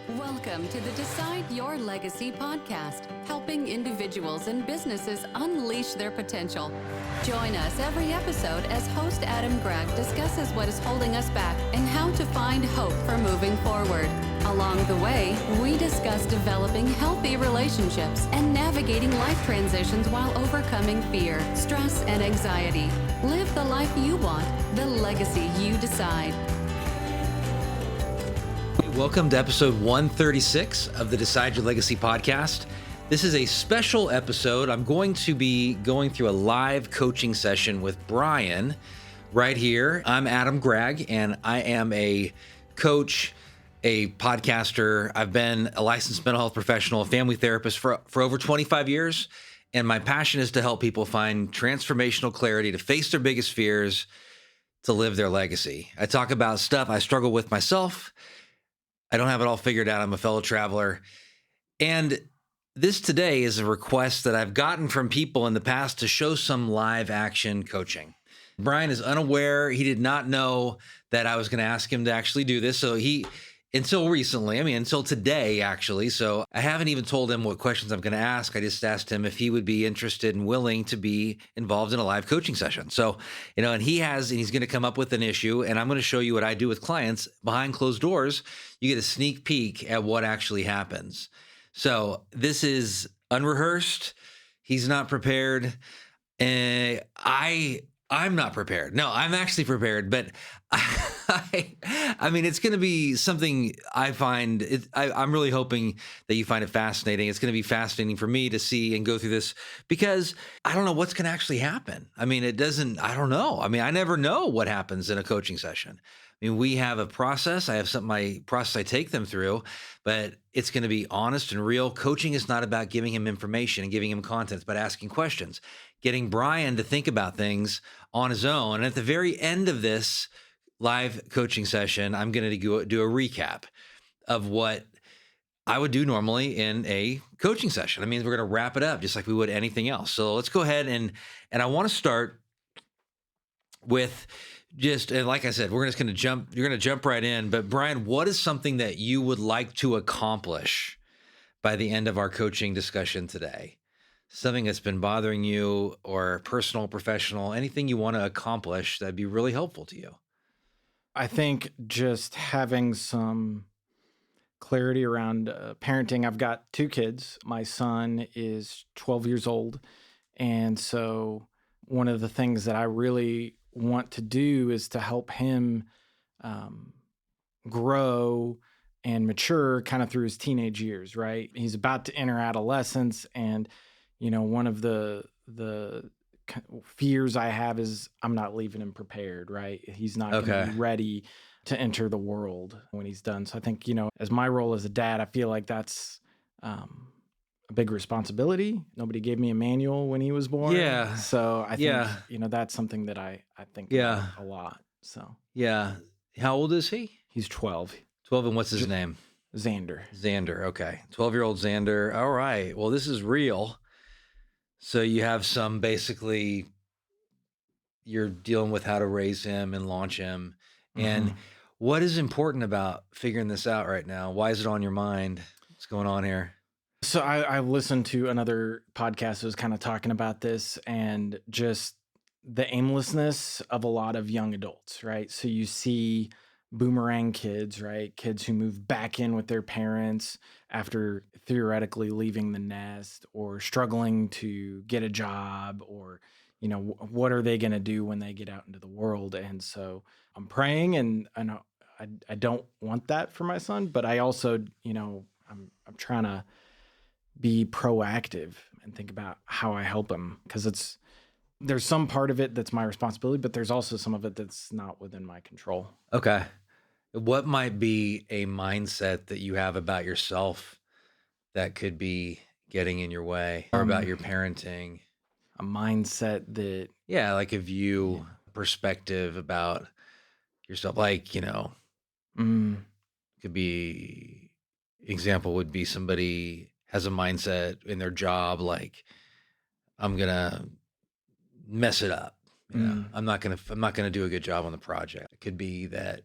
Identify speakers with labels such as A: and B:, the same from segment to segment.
A: Welcome to the Decide Your Legacy podcast, helping individuals and businesses unleash their potential. Join us every episode as host Adam Gregg discusses what is holding us back and how to find hope for moving forward. Along the way, we discuss developing healthy relationships and navigating life transitions while overcoming fear, stress, and anxiety. Live the life you want, the legacy you decide.
B: Welcome to episode 136 of the Decide Your Legacy podcast. This is a special episode. I'm going to be going through a live coaching session with Bryan right here. I'm Adam Gregg, and I am a coach, a podcaster. I've been a licensed mental health professional, a family therapist for over 25 years, and my passion is to help people find transformational clarity to face their biggest fears, to live their legacy. I talk about stuff I struggle with myself. I don't have it all figured out. I'm a fellow traveler. And this today is a request that I've gotten from people in the past to show some live action coaching. Bryan is unaware. He did not know that I was going to ask him to actually do this. So until recently, until today, actually. So I haven't even told him what questions I'm going to ask. I just asked him if he would be interested and willing to be involved in a live coaching session. So, and he's going to come up with an issue, and I'm going to show you what I do with clients behind closed doors. You get a sneak peek at what actually happens. So this is unrehearsed. He's not prepared. And I'm not prepared. No, I'm actually prepared, but it's going to be something I find. I'm really hoping that you find it fascinating. It's going to be fascinating for me to see and go through this because I don't know what's going to actually happen. I don't know. I never know what happens in a coaching session. We have a process. I have my process I take them through, but it's going to be honest and real. Coaching is not about giving him information and giving him content. It's about asking questions, getting Bryan to think about things on his own. And at the very end of this live coaching session, I'm going to do a recap of what I would do normally in a coaching session. We're going to wrap it up just like we would anything else. So let's go ahead and I want to start with and like I said, you're going to jump right in. But Bryan, what is something that you would like to accomplish by the end of our coaching discussion today? Something that's been bothering you, or personal, professional, anything you want to accomplish that'd be really helpful to you.
C: I think just having some clarity around parenting. I've got two kids. My son is 12 years old. And so one of the things that I really want to do is to help him grow and mature kind of through his teenage years, right? He's about to enter adolescence, and one of the fears I have is I'm not leaving him prepared, right? He's not going to be ready to enter the world when he's done. So I think, as my role as a dad, I feel like that's a big responsibility. Nobody gave me a manual when he was born.
B: Yeah.
C: So I think, that's something that I think about a lot. So
B: yeah. How old is he?
C: He's 12.
B: 12, and what's his name?
C: Xander.
B: Okay. 12-year-old Xander. All right. Well, this is real. So you have you're dealing with how to raise him and launch him. And what is important about figuring this out right now? Why is it on your mind? What's going on here?
C: So I listened to another podcast that was kind of talking about this and just the aimlessness of a lot of young adults, right? So you see boomerang kids, right? Kids who move back in with their parents after theoretically leaving the nest, or struggling to get a job, or, what are they going to do when they get out into the world? And so I'm praying, and I don't want that for my son, but I also, I'm trying to be proactive and think about how I help him, because there's some part of it that's my responsibility, but there's also some of it that's not within my control.
B: Okay. What might be a mindset that you have about yourself that could be getting in your way, or about your parenting?
C: A mindset that...
B: Yeah, like a view, perspective about yourself. Like, could be, example would be somebody has a mindset in their job like, I'm going to mess it up. I'm not going to do a good job on the project. It could be that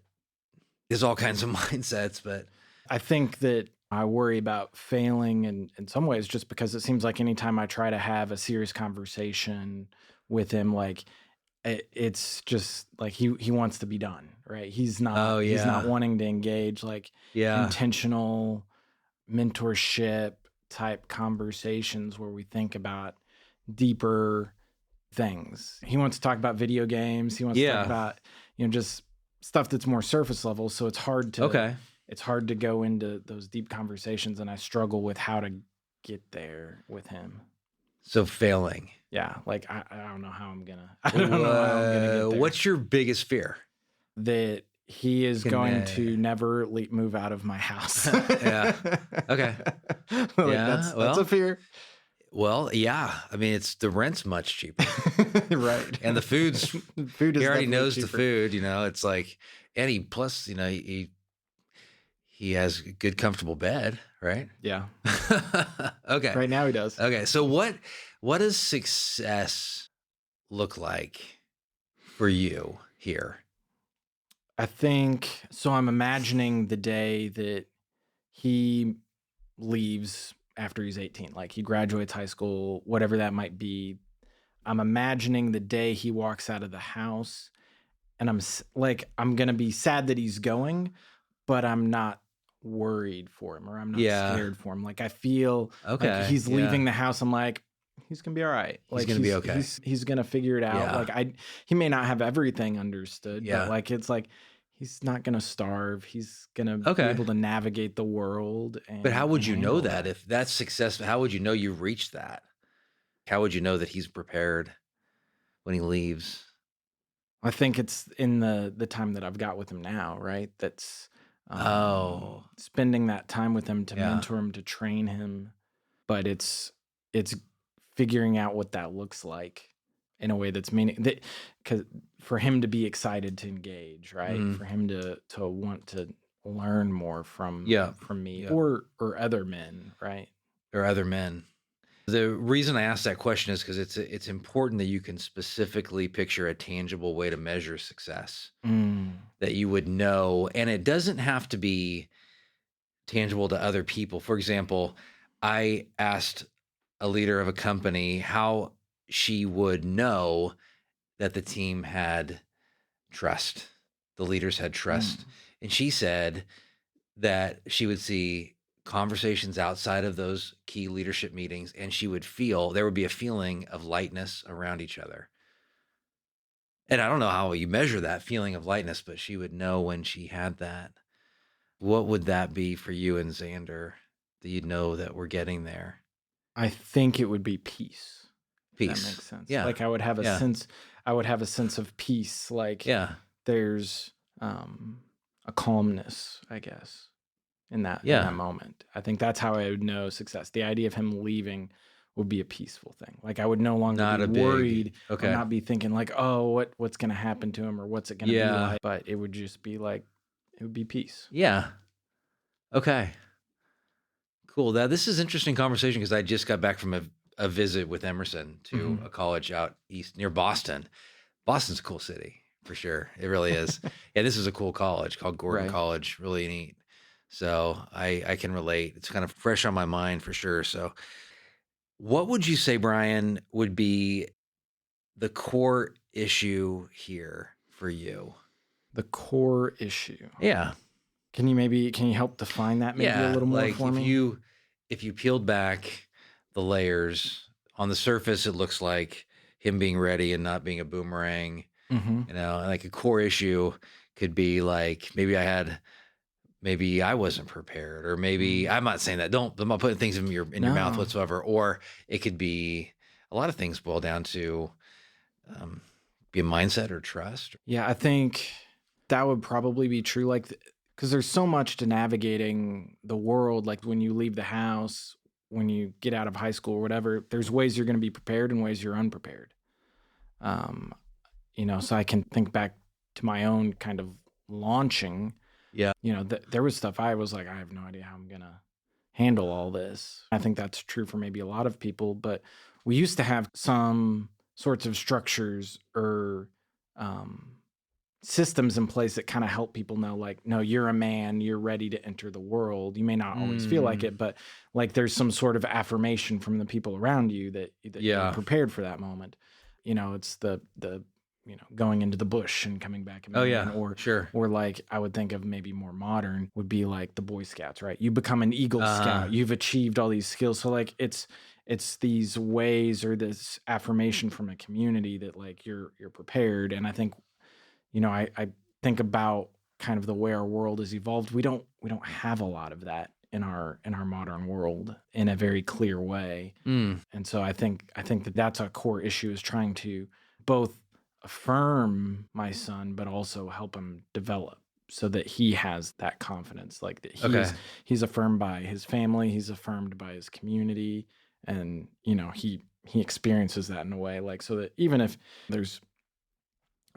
B: there's all kinds of mindsets, but
C: I think that I worry about failing in some ways just because it seems like anytime I try to have a serious conversation with him, like it's just like he wants to be done, right?
B: Oh,
C: He's not
B: yeah.
C: wanting to engage like
B: Yeah.
C: intentional mentorship type conversations where we think about deeper things. He wants to talk about video games. He wants to talk
B: Yeah.
C: about, just stuff that's more surface level. So
B: Okay.
C: it's hard to go into those deep conversations, and I struggle with how to get there with him.
B: So failing.
C: Yeah, like I don't know how I don't know how I'm gonna get there.
B: What's your biggest fear?
C: That he is
B: Can,
C: going to never move out of my house.
B: Yeah. Okay.
C: Like
B: Yeah,
C: that's
B: well,
C: a fear.
B: Well, yeah. I mean, it's the rent's much cheaper,
C: Right.
B: and the food's.
C: Food is
B: He already
C: definitely
B: knows the
C: cheaper.
B: food. It's like, and he plus, he has a good, comfortable bed, right?
C: Yeah.
B: Okay.
C: Right now he does.
B: Okay. So what does success look like for you here?
C: I think so. I'm imagining the day that he leaves after he's 18, like he graduates high school, whatever that might be. I'm imagining the day he walks out of the house, and I'm going to be sad that he's going, but I'm not worried for him, or I'm not
B: Yeah.
C: scared for him. Like I feel
B: Okay.
C: like he's leaving the house. I'm like, he's going to be all right.
B: He's
C: Like
B: gonna be okay.
C: He's going to figure it out.
B: Yeah.
C: Like he may not have everything understood,
B: Yeah.
C: but like, it's like, he's not going to starve. He's going to be
B: Okay.
C: able to navigate the world.
B: But how would
C: and
B: you know
C: handle
B: that if that's successful? How would you know you've reached that? How would you know that he's prepared when he leaves?
C: I think it's in the time that I've got with him now, right? That's
B: Oh.
C: spending that time with him to
B: Yeah.
C: mentor him, to train him. But it's figuring out what that looks like in a way that's because for him to be excited to engage, right?
B: Mhm.
C: For him to want to learn more from
B: Yeah.
C: me
B: Yeah.
C: or other men, right?
B: Or other men. The reason I asked that question is because it's important that you can specifically picture a tangible way to measure success that you would know, and it doesn't have to be tangible to other people. For example, I asked a leader of a company how she would know that the team had trust, the leaders had trust, and she said that she would see conversations outside of those key leadership meetings, and she would feel there would be a feeling of lightness around each other. And I don't know how you measure that feeling of lightness, but she would know when she had that. What would that be for you and Xander that you'd know that we're getting there?
C: I think it would be peace. If
B: Peace.
C: that makes sense.
B: Yeah.
C: Like I would have a
B: Yeah.
C: sense of peace. Like
B: Yeah.
C: there's a calmness, I guess, in that moment. I think that's how I would know success. The idea of him leaving would be a peaceful thing. Like I would no longer
B: Not
C: be
B: a big-
C: worried,
B: okay.
C: or not be thinking like, oh, what's going to happen to him, or what's it going to be
B: Yeah.
C: like. But it would just be like, it would be peace.
B: Yeah. Okay. Cool. Now, this is interesting conversation because I just got back from a visit with Emerson to a college out east near Boston. Boston's a cool city for sure. It really is. Yeah, this is a cool college called Gordon
C: Right.
B: College. Really neat. So I can relate. It's kind of fresh on my mind for sure. So what would you say, Bryan, would be the core issue here for you?
C: The core issue.
B: Yeah.
C: Can you help define that maybe a little more
B: like
C: for
B: if
C: me?
B: if you peeled back the layers on the surface, it looks like him being ready and not being a boomerang.
C: Mm-hmm.
B: Like a core issue could be like maybe I wasn't prepared, or maybe I'm not saying that. I'm not putting things in your mouth
C: No.
B: whatsoever. Or it could be a lot of things boil down to be a mindset or trust.
C: Yeah, I think that would probably be true. Like, because there's so much to navigating the world. Like when you leave the house, when you get out of high school or whatever, there's ways you're going to be prepared and ways you're unprepared. So I can think back to my own kind of launching.
B: Yeah.
C: There was stuff I was like, I have no idea how I'm going to handle all this. I think that's true for maybe a lot of people, but we used to have some sorts of structures or systems in place that kind of help people know, like, no, you're a man, you're ready to enter the world. You may not always feel like it, but like there's some sort of affirmation from the people around you that you're prepared for that moment. It's the going into the bush and coming back. Or like I would think of maybe more modern would be like the Boy Scouts, right? You become an Eagle Scout. You've achieved all these skills. So like it's these ways or this affirmation from a community that like you're prepared. And I think, I think about kind of the way our world has evolved. We don't have a lot of that in our modern world in a very clear way. And so I think that that's a core issue, is trying to both affirm my son, but also help him develop so that he has that confidence, like that he's affirmed by his family, he's affirmed by his community, and he experiences that in a way, like, so that even if there's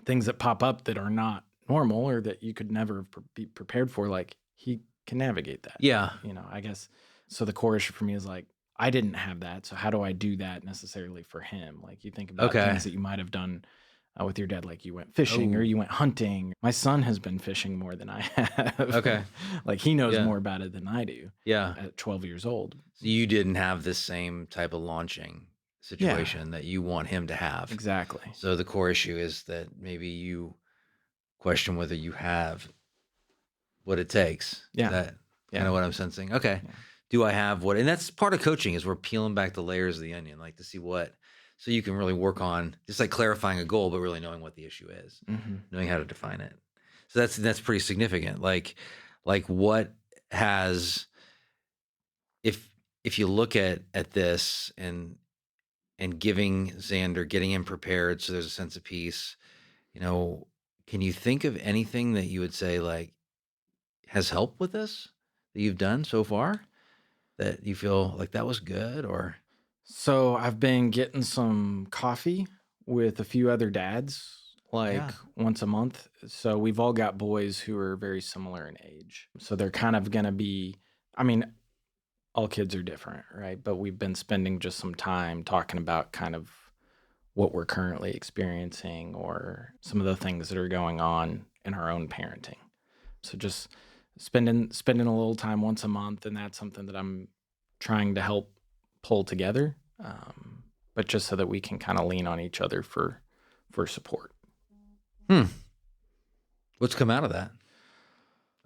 C: things that pop up that are not normal or that you could never be prepared for, like he can navigate that. I guess. So the core issue for me is like, I didn't have that. So how do I do that necessarily for him? Like you think about things that you might've done with your dad, like you went fishing or you went hunting. My son has been fishing more than I have. Like he knows more about it than I do. At 12 years old.
B: So you didn't have this same type of launching situation that you want him to have.
C: Exactly.
B: So the core issue is that maybe you question whether you have what it takes. That kind of what I'm sensing. Okay. Do I have what? And that's part of coaching, is we're peeling back the layers of the onion, like to see what, so you can really work on just like clarifying a goal, but really knowing what the issue is, knowing how to define it. So that's pretty significant. Like what has, if you look at this and giving Xander, getting him prepared so there's a sense of peace, can you think of anything that you would say like has helped with this that you've done so far that you feel like that was good? Or
C: so I've been getting some coffee with a few other dads, like once a month. So we've all got boys who are very similar in age. So they're kind of going to be, all kids are different, right? But we've been spending just some time talking about kind of what we're currently experiencing or some of the things that are going on in our own parenting. So just spending a little time once a month, and that's something that I'm trying to help pull together, but just so that we can kind of lean on each other for support.
B: What's come out of that?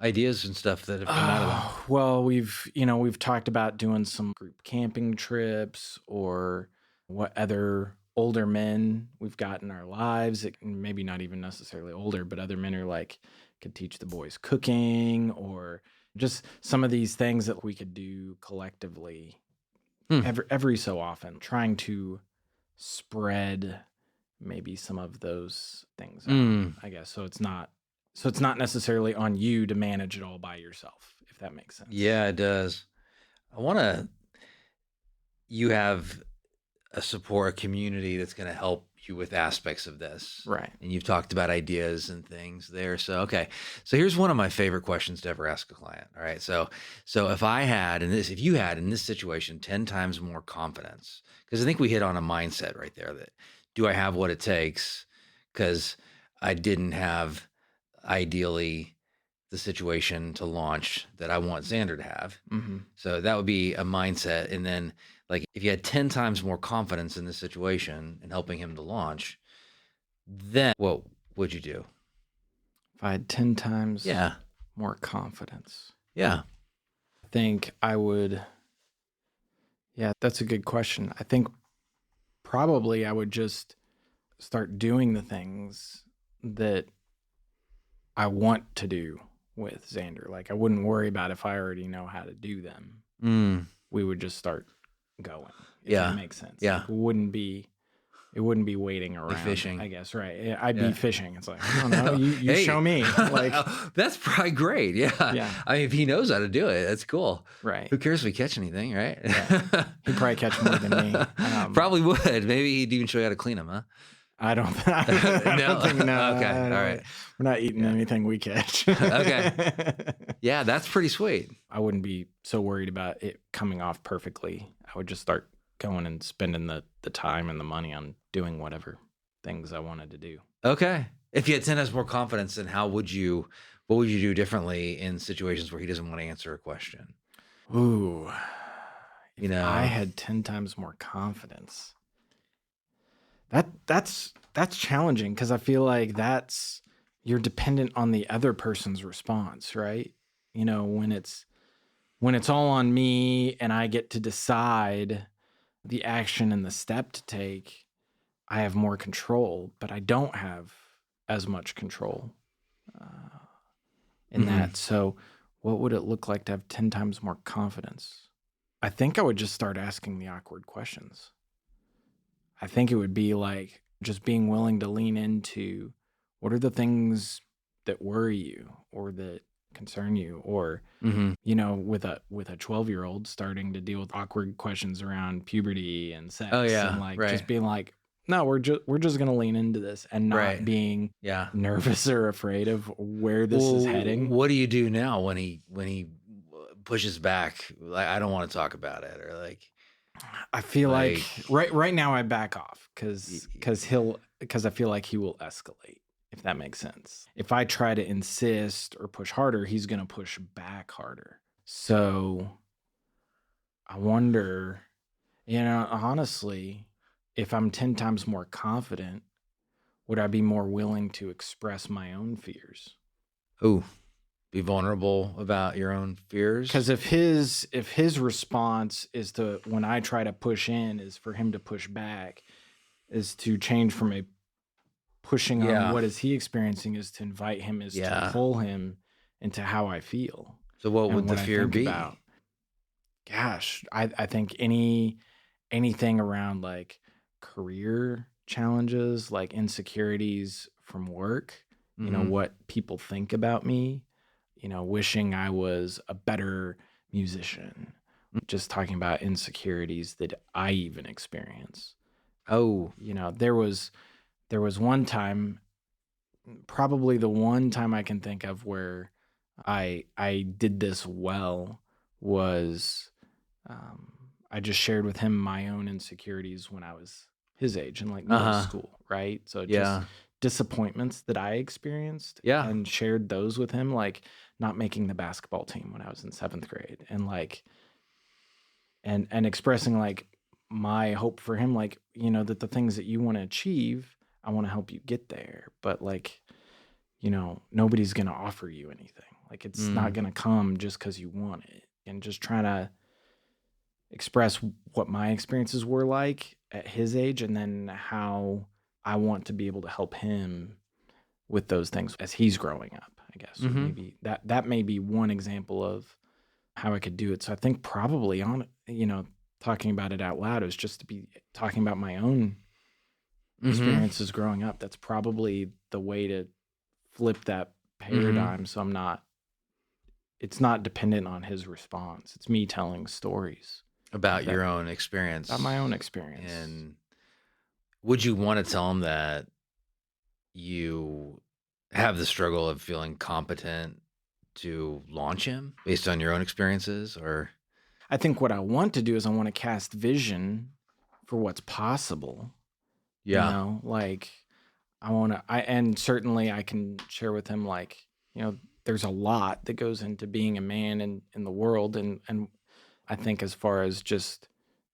B: Ideas and stuff that have come out of that?
C: Well, we've talked about doing some group camping trips, or what other older men we've got in our lives. Maybe not even necessarily older, but other men are like, could teach the boys cooking, or just some of these things that we could do collectively every so often, trying to spread maybe some of those things out, I guess. So it's not necessarily on you to manage it all by yourself, if that makes sense.
B: Yeah, it does. You have a community that's going to help you with aspects of this.
C: Right.
B: And you've talked about ideas and things there. So, okay. So here's one of my favorite questions to ever ask a client. All right. So if you had in this situation 10 times more confidence, because I think we hit on a mindset right there, that do I have what it takes? Because I didn't have ideally the situation to launch that I want Xander to have. So that would be a mindset. And then like if you had 10 times more confidence in this situation and helping him to launch, then what would you do?
C: If I had 10 times more confidence.
B: Yeah.
C: I think I would. Yeah, that's a good question. I think probably I would just start doing the things that I want to do with Xander. Like I wouldn't worry about if I already know how to do them. We would just start going. If that makes sense.
B: Yeah.
C: Like it wouldn't be waiting around.
B: Like fishing.
C: I guess, right. I'd be fishing. It's like, I don't know, you show me. Like
B: that's probably great. Yeah. I mean, if he knows how to do it, that's cool.
C: Right.
B: Who cares if we catch anything, right?
C: Yeah. He'd probably catch more than me.
B: Probably would. Maybe he'd even show you how to clean them, huh?
C: I don't think no.
B: Okay. All right.
C: We're not eating anything we catch.
B: Okay. Yeah, that's pretty sweet.
C: I wouldn't be so worried about it coming off perfectly. I would just start going and spending the time and the money on doing whatever things I wanted to do.
B: Okay. If you had 10 times more confidence, then what would you do differently in situations where he doesn't want to answer a question?
C: Ooh,
B: You
C: I
B: know?
C: had 10 times more confidence. That's challenging because I feel like you're dependent on the other person's response, right? When it's all on me and I get to decide the action and the step to take, I have more control, but I don't have as much control in
B: Mhm.
C: that. So, what would it look like to have 10 times more confidence? I think I would just start asking the awkward questions. I think it would be like just being willing to lean into what are the things that worry you or that concern you, or
B: Mhm.
C: with a 12-year-old starting to deal with awkward questions around puberty and
B: Oh
C: sex, and
B: yeah,
C: like
B: right.
C: just being like, no, we're just gonna lean into this and not
B: Right.
C: being
B: Yeah.
C: nervous or afraid of where this is
B: Well,
C: heading.
B: what do you do now when he pushes back? Like, I don't want to talk about it, or
C: I feel like
B: like
C: right now I back off
B: y-
C: because I feel like he will escalate, if that makes sense. If I try to insist or push harder, he's gonna push back harder. So I wonder, honestly, if I'm 10 times more confident, would I be more willing to express my own fears?
B: oh, be vulnerable about your own
C: Because
B: fears.
C: if his response is to, when I try to push in, is for him to push back, is to change from a pushing on
B: Yeah.
C: what is he experiencing, is to invite him, is to
B: Yeah.
C: pull him into how I feel
B: So what
C: and
B: would the
C: what I
B: fear
C: think
B: be?
C: about. Gosh, I think anything around like career challenges, like insecurities from work,
B: Mhm.
C: what people think about me, wishing I was a better musician, just talking about insecurities that I even experience.
B: Oh,
C: There was one time, probably the one time I can think of where I did this well was, I just shared with him my own insecurities when I was his age in like middle
B: uh-huh.
C: school, right? So just
B: Yeah.
C: disappointments that I experienced
B: Yeah.
C: and shared those with him, like not making the basketball team when I was in 7th grade, and like and expressing like my hope for him, like, that the things that you want to achieve, I want to help you get there, but like, nobody's going to offer you anything. Like it's not
B: Mm.
C: going to come just because you want it. And just trying to express what my experiences were like at his age, and then how I want to be able to help him with those things as he's growing up, I guess. Would
B: Mhm.
C: maybe that may be one example of how I could do it. So I think probably talking about it out loud is just to be talking about my own
B: Mhm.
C: experiences growing up. That's probably the way to flip that
B: Mhm.
C: paradigm. So it's not dependent on his response. It's me telling stories of
B: About
C: that,
B: your own
C: about
B: experience.
C: my own experience.
B: And would you want to tell him that you have the struggle of feeling competent to launch him based on your own experiences, or
C: I think what I want to do is I want to cast vision for what's possible,
B: yeah.
C: like and certainly I can share with him, like, there's a lot that goes into being a man in the world. And I think as far as just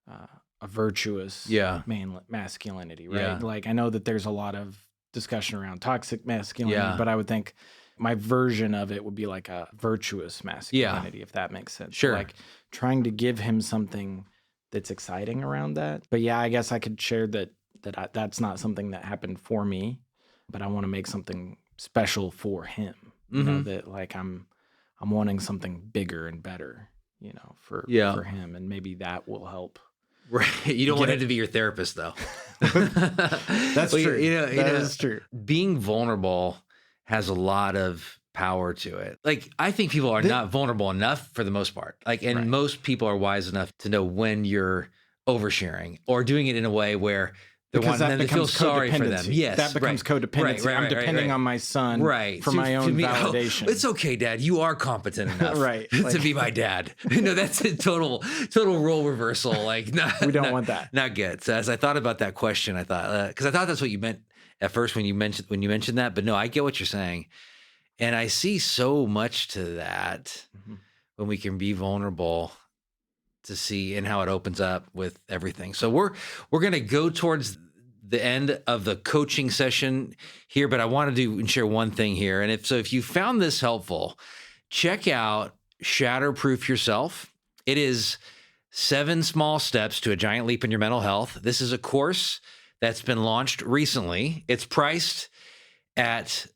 C: uh, a virtuous
B: Yeah.
C: masculinity, right?
B: Yeah.
C: Like I know that there's a lot of discussion around toxic masculinity,
B: Yeah.
C: but I would think my version of it would be like a virtuous
B: Yeah.
C: masculinity, if that makes sense. So
B: Sure.
C: like trying to give him something that's exciting around that. But yeah, I guess I could share that's not something that happened for me, but I want to make something special for him.
B: Mhm.
C: That like I'm wanting something bigger and better,
B: Yeah.
C: for him, and maybe that will help
B: Right. You don't
C: get
B: want him
C: it.
B: to be your therapist, though.
C: That's
B: Well,
C: true.
B: you
C: That
B: know,
C: is true.
B: being vulnerable has a lot of power to it. Like, I think people are
C: The-
B: not vulnerable enough for the most part. Like, and
C: Right.
B: most people are wise enough to know when you're oversharing or doing it in a way where they're
C: Because
B: wanting
C: that
B: them to feel
C: becomes
B: sorry for them.
C: codependency.
B: Yes.
C: That becomes
B: right.
C: codependency. I'm depending on my son for my own validation.
B: It's okay, Dad. You are competent enough
C: Right,
B: to
C: like-
B: be my dad. That's a total role reversal. Like,
C: We don't want that.
B: Not good. So as I thought about that question, I thought, because I thought that's what you meant at first when you mentioned that, but no, I get what you're saying. And I see so much to that when we can be vulnerable to see and how it opens up with everything. So we're going to go towards the end of the coaching session here, but I want to do and share one thing here. And if you found this helpful, check out Shatterproof Yourself. It is 7 small steps to a giant leap in your mental health. This is a course that's been launched recently. It's priced at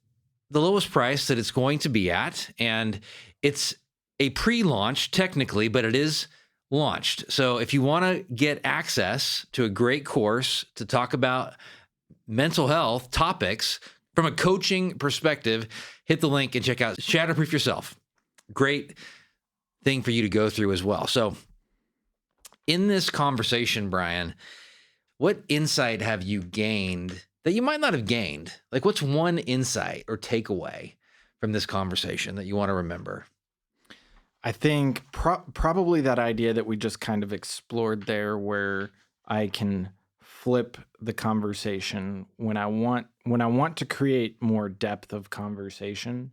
B: the lowest price that it's going to be at. And it's a pre-launch technically, but it is launched. So if you want to get access to a great course to talk about mental health topics from a coaching perspective, hit the link and check out Shatterproof Yourself. Great thing for you to go through as well. So in this conversation, Bryan, what insight have you gained that you might not have gained? Like, what's one insight or takeaway from this conversation that you want to remember?
C: I think probably that idea that we just kind of explored there, where I can flip the conversation when I want to create more depth of conversation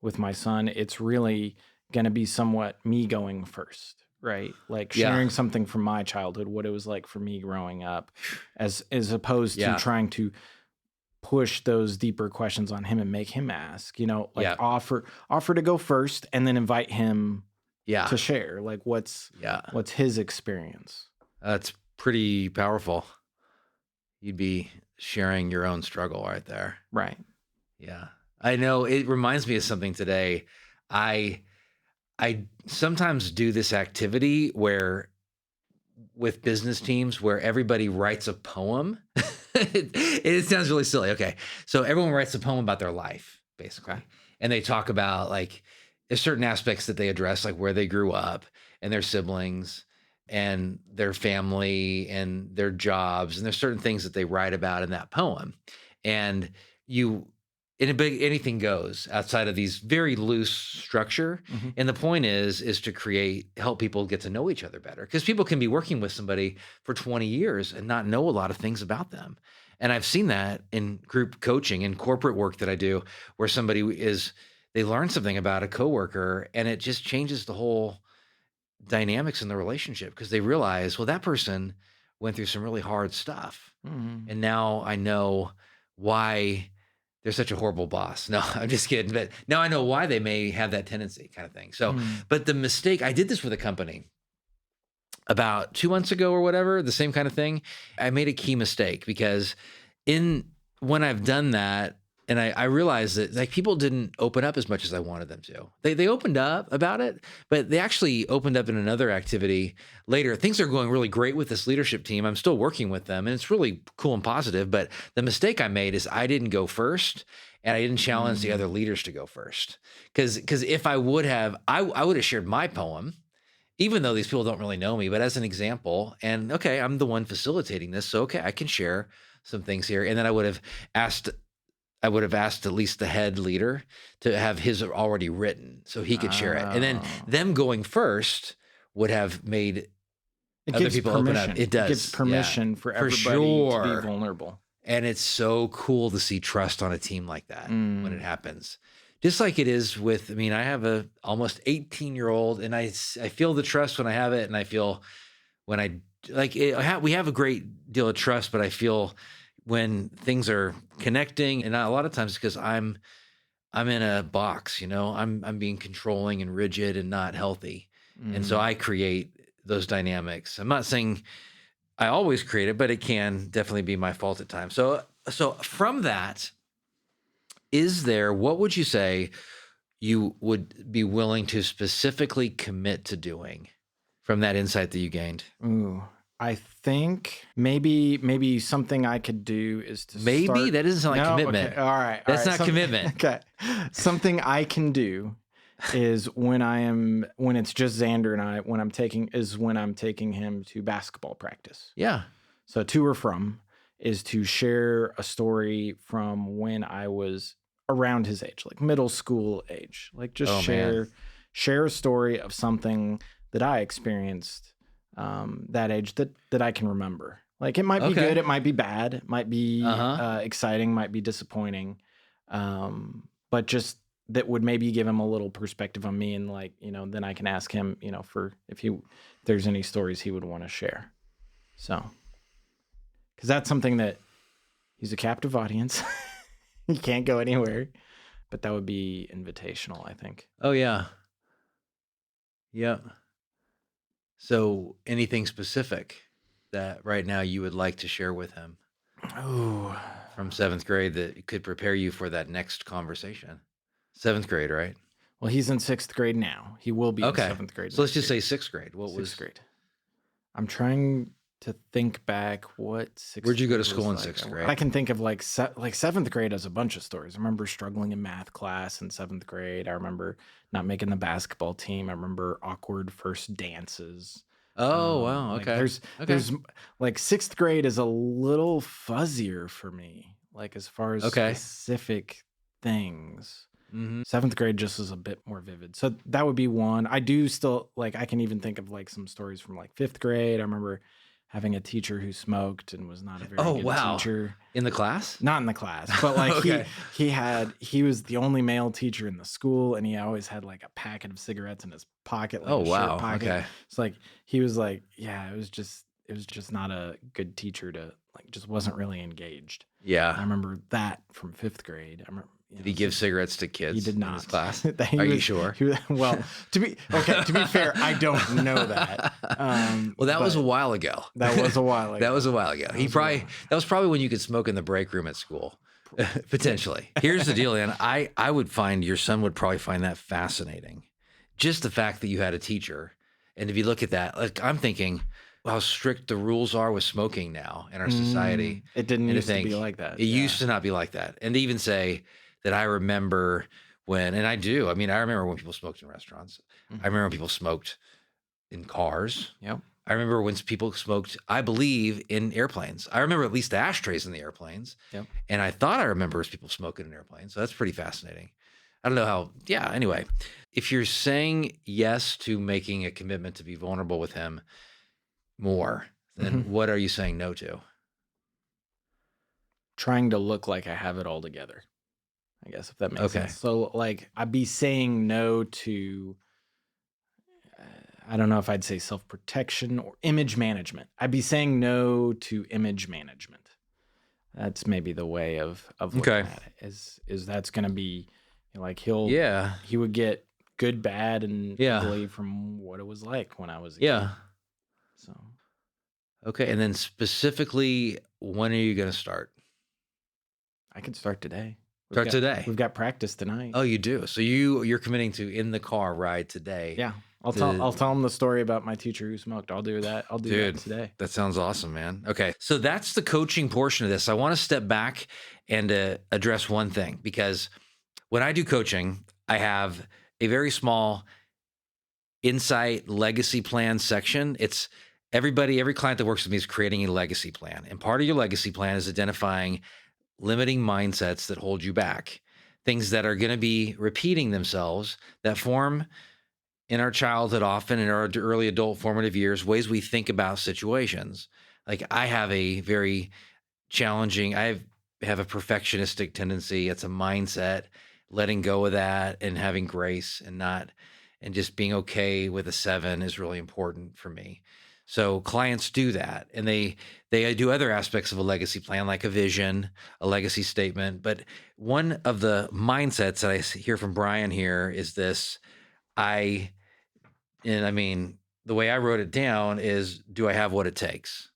C: with my son. It's really going to be somewhat me going first, right? Like sharing something from my childhood, what it was like for me growing up, as opposed to trying to push those deeper questions on him and make him ask, offer to go first and then invite him to share, like what's his experience.
B: That's pretty powerful. You'd be sharing your own struggle right there.
C: Right.
B: Yeah. I know it reminds me of something today. I sometimes do this activity where with business teams where everybody writes a poem. It sounds really silly. Okay. So everyone writes a poem about their life, basically. Okay. And they talk about like there's certain aspects that they address, like where they grew up and their siblings and their family and their jobs. And there's certain things that they write about in that poem. And anything goes outside of these very loose structure. Mm-hmm. And the point is to help people get to know each other better, because people can be working with somebody for 20 years and not know a lot of things about them. And I've seen that in group coaching and corporate work that I do, where they learn something about a coworker and it just changes the whole dynamics in the relationship, because they realize, well, that person went through some really hard stuff. Mm-hmm. And now I know why they're such a horrible boss. No, I'm just kidding. But now I know why they may have that tendency, kind of thing. So, but the mistake, I did this with a company about 2 months ago or whatever, the same kind of thing. I made a key mistake because when I've done that, and I realized that like people didn't open up as much as I wanted them to. They opened up about it, but they actually opened up in another activity later. Things are going really great with this leadership team. I'm still working with them and it's really cool and positive. But the mistake I made is I didn't go first and I didn't challenge the other leaders to go first. Because if I would have, I would have shared my poem, even though these people don't really know me, but as an example. And okay, I'm the one facilitating this. So okay, I can share some things here. And then I would have asked at least the head leader to have his already written so he could share it. And then them going first would have made other people open up. It does.
C: It gives permission for everybody to be vulnerable.
B: And it's so cool to see trust on a team like that when it happens. Just like it is with, I have a almost 18-year-old and I feel the trust when I have it. And I feel when we have a great deal of trust, but I feel when things are connecting, and a lot of times because I'm in a box, I'm being controlling and rigid and not healthy. And so I create those dynamics. I'm not saying I always create it, but it can definitely be my fault at times. So from that, what would you say you would be willing to specifically commit to doing from that insight that you gained?
C: Ooh. I think maybe something I could do is to start...
B: That doesn't sound like commitment.
C: Okay. All right.
B: That's not commitment.
C: Okay. Something I can do is when it's just Xander and I, when I'm taking him to basketball practice.
B: Yeah.
C: So to or from is to share a story from when I was around his age, like middle school age. Like just share a story of something that I experienced that age that I can remember. Like it might be
B: Okay.
C: good, it might be bad, it might be
B: Uh-huh.
C: exciting, might be disappointing, but just that would maybe give him a little perspective on me, and like then I can ask him, for if there's any stories he would want to share. So, because that's something that he's a captive audience, he can't go anywhere, but that would be invitational, I think.
B: Oh, yeah. Yep. So anything specific that right now you would like to share with him
C: Oh,
B: from 7th grade that could prepare you for that next conversation? 7th grade, right?
C: well, he's in 6th grade now. He will be in
B: Okay.
C: 7th grade
B: So let's
C: next
B: just
C: year.
B: say 6th grade. What
C: 6th
B: was,
C: grade. I'm trying to think back what 6th
B: where'd you go to
C: grade
B: school
C: was
B: in
C: like.
B: 6th
C: I
B: grade?
C: can think of like 7th grade has a bunch of stories. I remember struggling in math class in 7th grade. I remember not making the basketball team. I remember awkward first dances.
B: Oh, wow.
C: Like
B: Okay.
C: there's like 6th grade is a little fuzzier for me, like as far as
B: Okay.
C: specific things.
B: Mm-hmm.
C: 7th grade just is a bit more vivid. So that would be one. I do still like, I can even think of like some stories from like 5th grade. I remember having a teacher who smoked and was not a very
B: Oh,
C: good
B: wow.
C: teacher.
B: In the class?
C: Not in the class, but like
B: Okay.
C: he was the only male teacher in the school, and he always had like a packet of cigarettes in his pocket, like
B: Oh,
C: a shirt
B: wow.
C: pocket.
B: Okay.
C: So like he was like, yeah, it was just not a good teacher to like, just wasn't really engaged. I
B: Yeah.
C: remember that from 5th grade. I remember,
B: Did he give cigarettes to
C: he
B: kids
C: did
B: in
C: not.
B: his class?
C: He
B: Are you
C: was-
B: sure?
C: he was- well, to be fair, I don't know that.
B: Well, that was a
C: but
B: while ago.
C: that was a while ago.
B: That was a while ago. That was probably when you could smoke in the break room at school. Potentially. Here's the deal, Ann. I would find your son would probably find that fascinating. Just the fact that you had a teacher. And if you look at that, like I'm thinking how strict the rules are with smoking now in our society.
C: It didn't
B: And
C: used to be like that.
B: It used to not be like that. And to even say that I remember when, and I do, I mean, I remember when people smoked in restaurants.
C: Mhm.
B: I remember when people smoked in cars.
C: Yep.
B: I remember when people smoked, I believe, in airplanes. I remember at least the ashtrays in the airplanes.
C: Yep.
B: And I thought I remember people smoking in airplanes. So that's pretty fascinating. I don't know how, yeah, anyway. If you're saying yes to making a commitment to be vulnerable with him more, then what are you saying no to?
C: Trying to look like I have it all together, I guess, if that makes
B: Okay.
C: sense. So like I'd be saying no to, I don't know if I'd say self-protection or image management. I'd be saying no to image management. That's maybe the way of looking
B: Okay.
C: at it. Is that's going to be like he would get good, bad, and
B: Yeah.
C: ugly from what it was like when I was a
B: Yeah.
C: kid. So
B: Okay. And then specifically, when are you going to start?
C: I could start today.
B: Today.
C: We've got practice tonight.
B: Oh, you do. So you're committing to in the car ride today.
C: Yeah. I'll tell him the story about my teacher who smoked. I'll do that. I'll do that today.
B: That sounds awesome, man. Okay. So that's the coaching portion of this. I want to step back and address one thing, because when I do coaching, I have a very small insight legacy plan section. It's every client that works with me is creating a legacy plan. And part of your legacy plan is identifying limiting mindsets that hold you back, things that are going to be repeating themselves that form in our childhood, often in our early adult formative years, ways we think about situations. Like I have a very challenging, I have a perfectionistic tendency. It's a mindset, letting go of that and having grace and just being okay with a 7 is really important for me. So clients do that, and they do other aspects of a legacy plan, like a vision, a legacy statement. But one of the mindsets that I hear from Bryan here is this, the way I wrote it down is, do I have what it takes?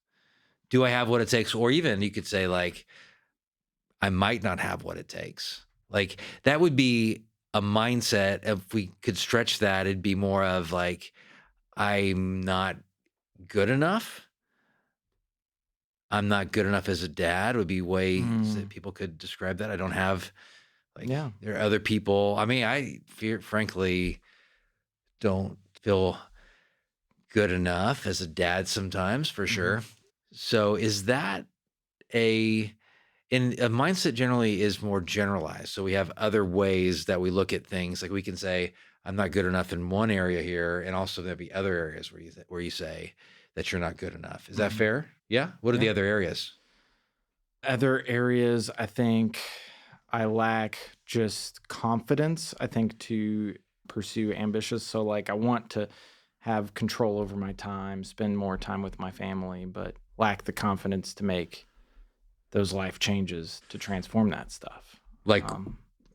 B: Do I have what it takes? Or even you could say like, I might not have what it takes. Like that would be a mindset. If we could stretch that, it'd be more of like, I'm not good enough. I'm not good enough as a dad would be ways that people could describe that. I don't have there are other people. I mean, I frankly don't feel good enough as a dad sometimes, for sure. So is that a mindset generally is more generalized. So we have other ways that we look at things. Like we can say, I'm not good enough in one area here. And also there'll be other areas where you say that you're not good enough. Is that fair? Yeah. What are the
C: Yeah.
B: other areas?
C: Other areas, I think I lack just confidence, I think, to pursue ambitious. So, like, I want to have control over my time, spend more time with my family, but lack the confidence to make those life changes to transform that stuff.
B: Like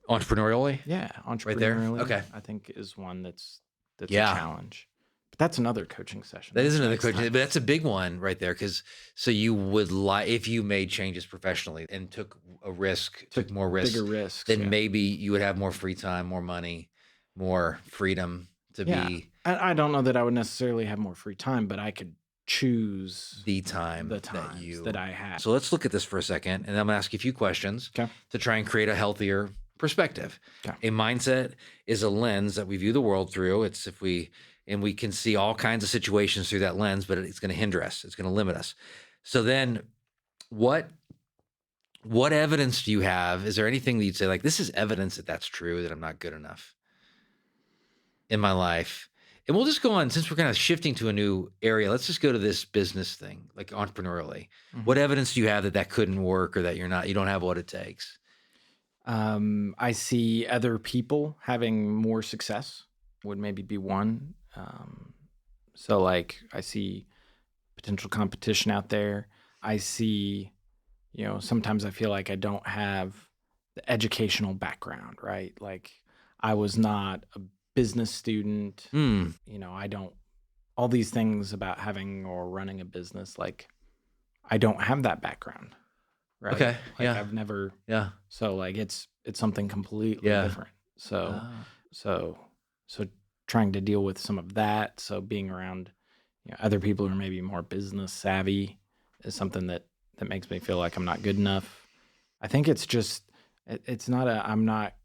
B: entrepreneurially?
C: Yeah,
B: Right there?
C: entrepreneurially,
B: Okay.
C: I think is one that's
B: Yeah.
C: a challenge. But that's another coaching session.
B: That is
C: That's
B: another
C: next
B: question,
C: time.
B: but that's a big one right there. Because so you would like if you made changes professionally and took a risk, took more risks,
C: Bigger risks.
B: then
C: yeah.
B: maybe you would have more free time, more money, more freedom to
C: Yeah.
B: be
C: I don't know that I would necessarily have more free time, but I could choose
B: the time
C: the times that I have.
B: So let's look at this for a second, and I'm gonna ask you a few questions
C: Okay.
B: to try and create a healthier perspective.
C: Okay.
B: A mindset is a lens that we view the world through. It's we can see all kinds of situations through that lens, but it's going to hinder us. It's going to limit us. So then what evidence do you have? Is there anything that you'd say, like, this is evidence that that's true, that I'm not good enough in my life? And we'll just go on, since we're kind of shifting to a new area, let's just go to this business thing, like entrepreneurially.
C: Mhm.
B: What evidence do you have that that couldn't work, or that you don't have what it takes?
C: I see other people having more success would maybe be one. So, like, I see potential competition out there. I see, sometimes I feel like I don't have the educational background, right? Like, I was not a business student. I don't, all these things about having or running a business, like, I don't have that background, right?
B: Okay,
C: Like,
B: yeah.
C: I've never,
B: Yeah.
C: so, like, it's something completely
B: Yeah.
C: different. So,
B: Ah.
C: so trying to deal with some of that. So being around, other people who are maybe more business savvy is something that makes me feel like I'm not good enough. I think it's just, it's not I'm not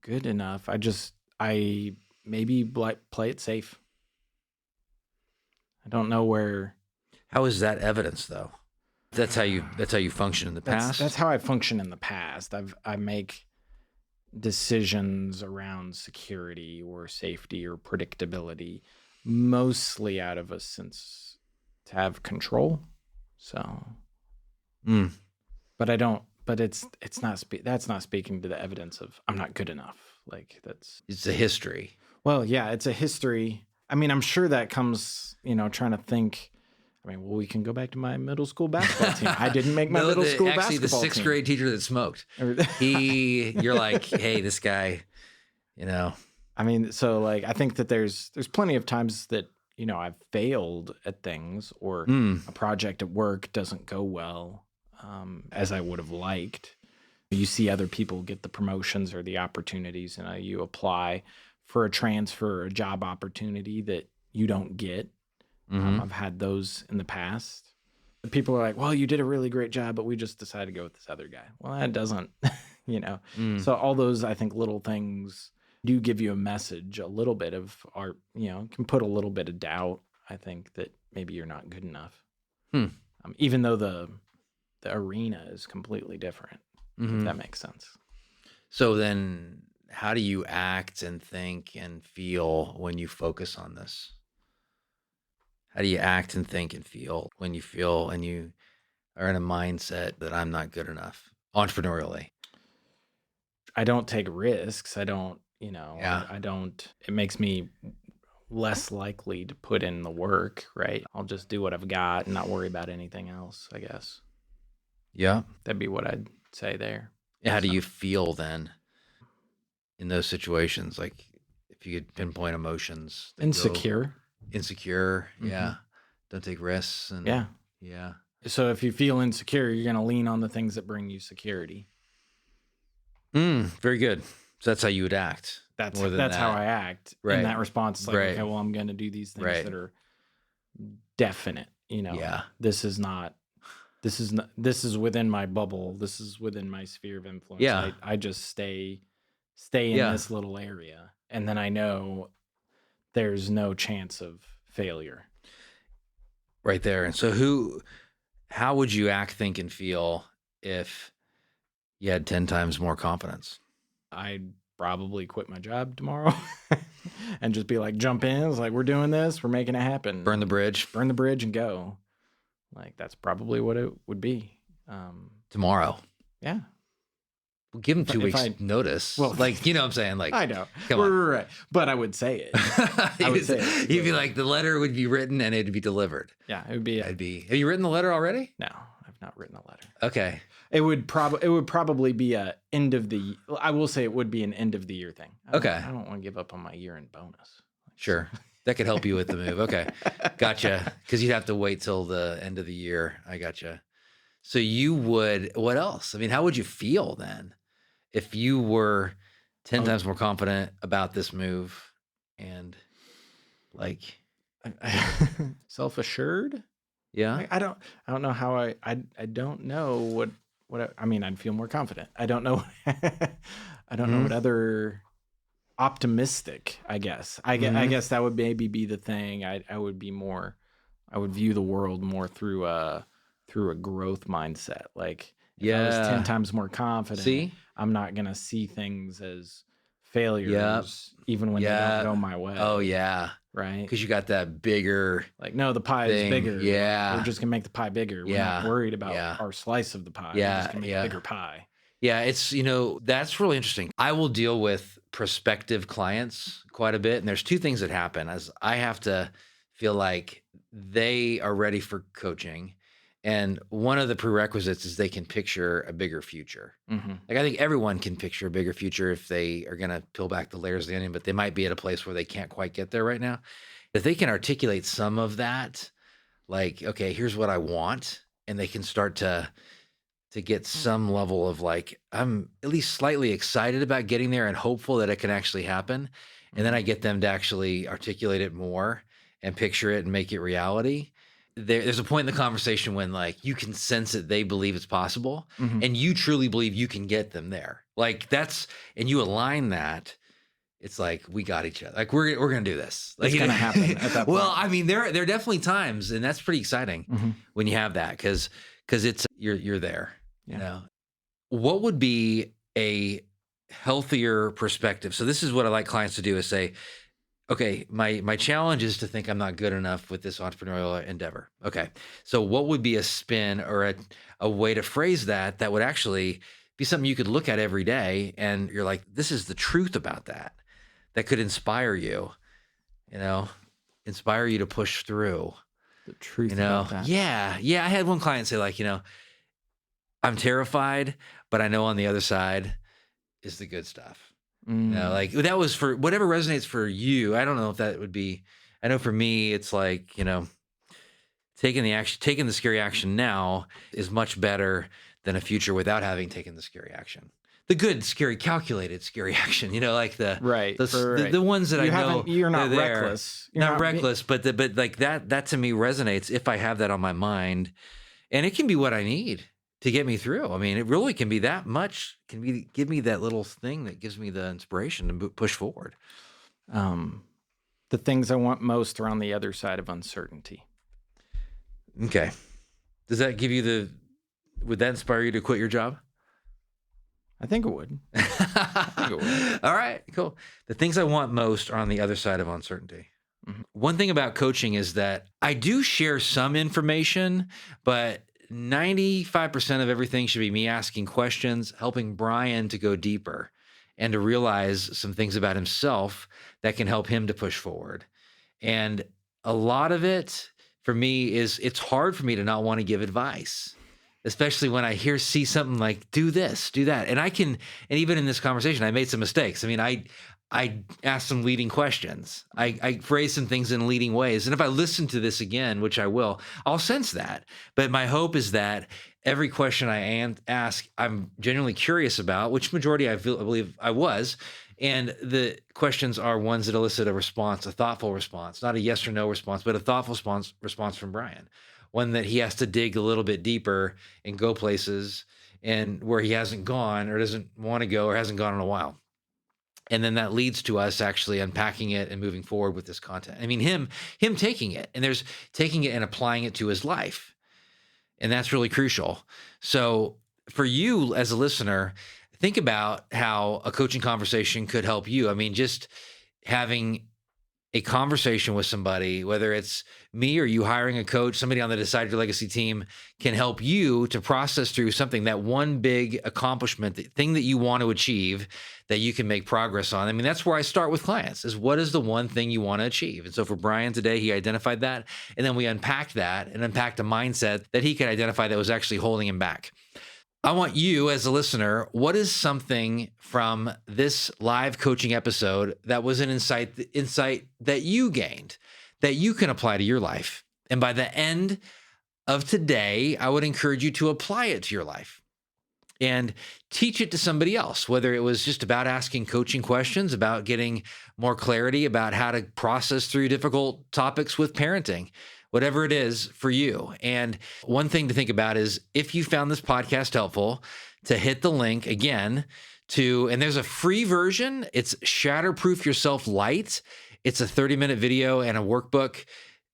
C: good enough. I maybe play it safe. I don't know where.
B: How is that evidence, though? That's how you function in the past?
C: That's how I function in the past. I make decisions around security or safety or predictability, mostly out of a sense to have control. So, but I don't. But it's not. That's not speaking to the evidence of I'm not good enough. Like,
B: It's a history.
C: Well, yeah, it's a history. I mean, I'm sure that comes, trying to think. I mean, well, we can go back to my middle school basketball team. I didn't make my middle school basketball team.
B: Actually, the sixth grade teacher that smoked. You're like, hey, this guy,
C: I mean, so, like, I think that there's plenty of times that, I've failed at things, or a project at work doesn't go well as I would have liked. You see other people get the promotions or the opportunities, and you apply for a transfer or a job opportunity that you don't get. I've had those in the past. People are like, well, you did a really great job, but we just decided to go with this other guy. Well, that doesn't, So all those, I think, little things do give you a message, a little bit of art, can put a little bit of doubt, I think, that maybe you're not good enough. Even though the arena is completely different, if that makes sense.
B: So then how do you act and think and feel when you focus on this? How do you act and think and feel when you feel and you are in a mindset that I'm not good enough entrepreneurially?
C: I don't take risks. I don't,
B: Yeah.
C: I don't, it makes me less likely to put in the work, right? I'll just do what I've got and not worry about anything else, I guess.
B: Yeah.
C: That'd be what I'd say there.
B: How do you feel then in those situations? Like, if you could pinpoint emotions.
C: Insecure.
B: Insecure. Yeah. Don't take risks. And
C: Yeah.
B: Yeah.
C: So if you feel insecure, you're going to lean on the things that bring you security.
B: Very good. So that's how you would act.
C: That's
B: that.
C: how I act.
B: Right.
C: In that response, it's like,
B: Right.
C: okay, well, I'm going to do these things
B: Right.
C: that are definite.
B: Yeah.
C: This is within my bubble. This is within my sphere of influence.
B: Yeah.
C: I just stay in this little area, and then I know there's no chance of failure.
B: Right there. And so how would you act, think, and feel if you had 10 times more confidence?
C: I'd probably quit my job tomorrow and just be like, jump in. It's like, we're doing this. We're making it happen.
B: Burn the bridge.
C: Burn the bridge and go. Like that's probably what it would be.
B: Tomorrow.
C: Yeah.
B: Well, give him 2
C: If
B: weeks
C: I-
B: notice.
C: well,
B: like, you know what I'm saying? Like,
C: I know.
B: Come on.
C: Right. But I would say it. I would say it.
B: You'd be like, the letter would be written and it'd be delivered.
C: Yeah, it would be.
B: Have you written the letter already?
C: No, I've not written a letter.
B: Okay.
C: It would probably be a end of the. I will say it would be an end of the year thing.
B: Okay.
C: I don't want to give up on my year-end bonus.
B: Sure. That could help you with the move. Okay. Gotcha. Because you'd have to wait till the end of the year. I gotcha. So what else? I mean, how would you feel then if you were 10 times more confident about this move and like,
C: Self-assured?
B: yeah?
C: Like, I don't know how I don't know I mean, I'd feel more confident. I don't know. I don't know what other optimistic, I guess. I guess that would maybe be the thing. I would view the world more through a growth mindset. Like if I was 10 times more confident,
B: See?
C: I'm not going to see things as failures even when they don't go my way.
B: Oh, yeah.
C: Right?
B: Because you got that bigger.
C: Like, no, the pie is bigger.
B: Yeah.
C: We're just going to make the pie bigger. We're not worried about our slice of the pie. We're just going to make a bigger pie.
B: Yeah, it's, that's really interesting. I will deal with prospective clients quite a bit. And there's two things that happen as I have to feel like they are ready for coaching. And one of the prerequisites is they can picture a bigger future.
C: Mm-hmm.
B: Like I think everyone can picture a bigger future if they are going to peel back the layers of the onion, but they might be at a place where they can't quite get there right now. If they can articulate some of that, like, okay, here's what I want, and they can start to get some level of like, I'm at least slightly excited about getting there and hopeful that it can actually happen. And then I get them to actually articulate it more and picture it and make it reality. There's a point in the conversation when like you can sense that they believe it's possible and you truly believe you can get them there. Like and you align that. It's like, we got each other. Like we're going to do this. Like
C: It's going to happen at that point.
B: Well, I mean, there are definitely times, and that's pretty exciting when you have that because it's, you're there, What would be a healthier perspective? So this is what I like clients to do is say, okay, my challenge is to think I'm not good enough with this entrepreneurial endeavor. Okay, so what would be a spin or a way to phrase that would actually be something you could look at every day and you're like, this is the truth about that could inspire you, inspire you to push through.
C: The truth about that.
B: Yeah. I had one client say like, I'm terrified, but I know on the other side is the good stuff. Like that was for whatever resonates for you. I don't know if that would be, I know for me, it's like, taking the scary action now is much better than a future without having taken the scary action. The good, scary, calculated, scary action, like the ones that
C: You're not reckless.
B: You're not reckless, but like that to me resonates if I have that on my mind, and it can be what I need to get me through. I mean, it really can be that much. Give me that little thing that gives me the inspiration to push forward.
C: The things I want most are on the other side of uncertainty.
B: Okay. Does that would that inspire you to quit your job?
C: I think it would.
B: All right, cool. The things I want most are on the other side of uncertainty. One thing about coaching is that I do share some information, but 95% of everything should be me asking questions, helping Bryan to go deeper and to realize some things about himself that can help him to push forward. And a lot of it for me it's hard for me to not want to give advice, especially when I see something like, do this, do that. And even in this conversation, I made some mistakes. I mean, I asked some leading questions. I phrased some things in leading ways. And if I listen to this again, which I will, I'll sense that. But my hope is that every question I ask, I'm genuinely curious about, which majority I believe I was. And the questions are ones that elicit a response, a thoughtful response, not a yes or no response, but a thoughtful response from Bryan. One that he has to dig a little bit deeper and go places and where he hasn't gone or doesn't want to go or hasn't gone in a while. And then that leads to us actually unpacking it and moving forward with this content. I mean, him taking it, and there's taking it and applying it to his life. And that's really crucial. So for you as a listener, think about how a coaching conversation could help you. I mean, just having a conversation with somebody, whether it's me or you hiring a coach, somebody on the Decide Your Legacy team can help you to process through something, that one big accomplishment, the thing that you want to achieve that you can make progress on. I mean, that's where I start with clients, is what is the one thing you want to achieve? And so for Bryan today, he identified that, and then we unpacked that and unpacked a mindset that he could identify that was actually holding him back. I want you as a listener, what is something from this live coaching episode that was an insight that you gained that you can apply to your life? And by the end of today, I would encourage you to apply it to your life and teach it to somebody else, whether it was just about asking coaching questions, about getting more clarity about how to process through difficult topics with parenting, whatever it is for you. And one thing to think about is, if you found this podcast helpful, to hit the link again and there's a free version. It's Shatterproof Yourself Light. It's a 30-minute video and a workbook,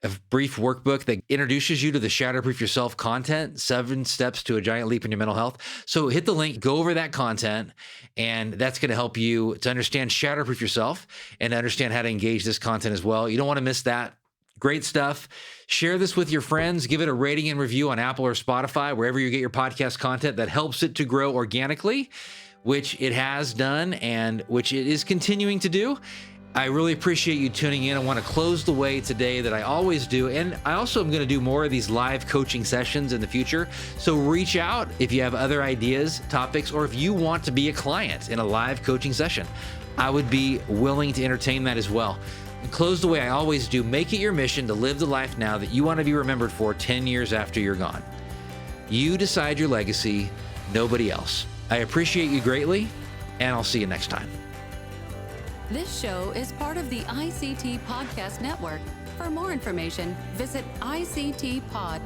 B: a brief workbook that introduces you to the Shatterproof Yourself content, 7 steps to a giant leap in your mental health. So hit the link, go over that content, and that's going to help you to understand Shatterproof Yourself and understand how to engage this content as well. You don't want to miss that. Great stuff. Share this with your friends. Give it a rating and review on Apple or Spotify, wherever you get your podcast content. That helps it to grow organically, which it has done and which it is continuing to do. I really appreciate you tuning in. I want to close the way today that I always do. And I also am going to do more of these live coaching sessions in the future. So reach out if you have other ideas, topics, or if you want to be a client in a live coaching session. I would be willing to entertain that as well. And close the way I always do. Make it your mission to live the life now that you want to be remembered for 10 years after you're gone. You decide your legacy, nobody else. I appreciate you greatly, and I'll see you next time.
A: This show is part of the ICT Podcast Network. For more information, visit ictpod.net.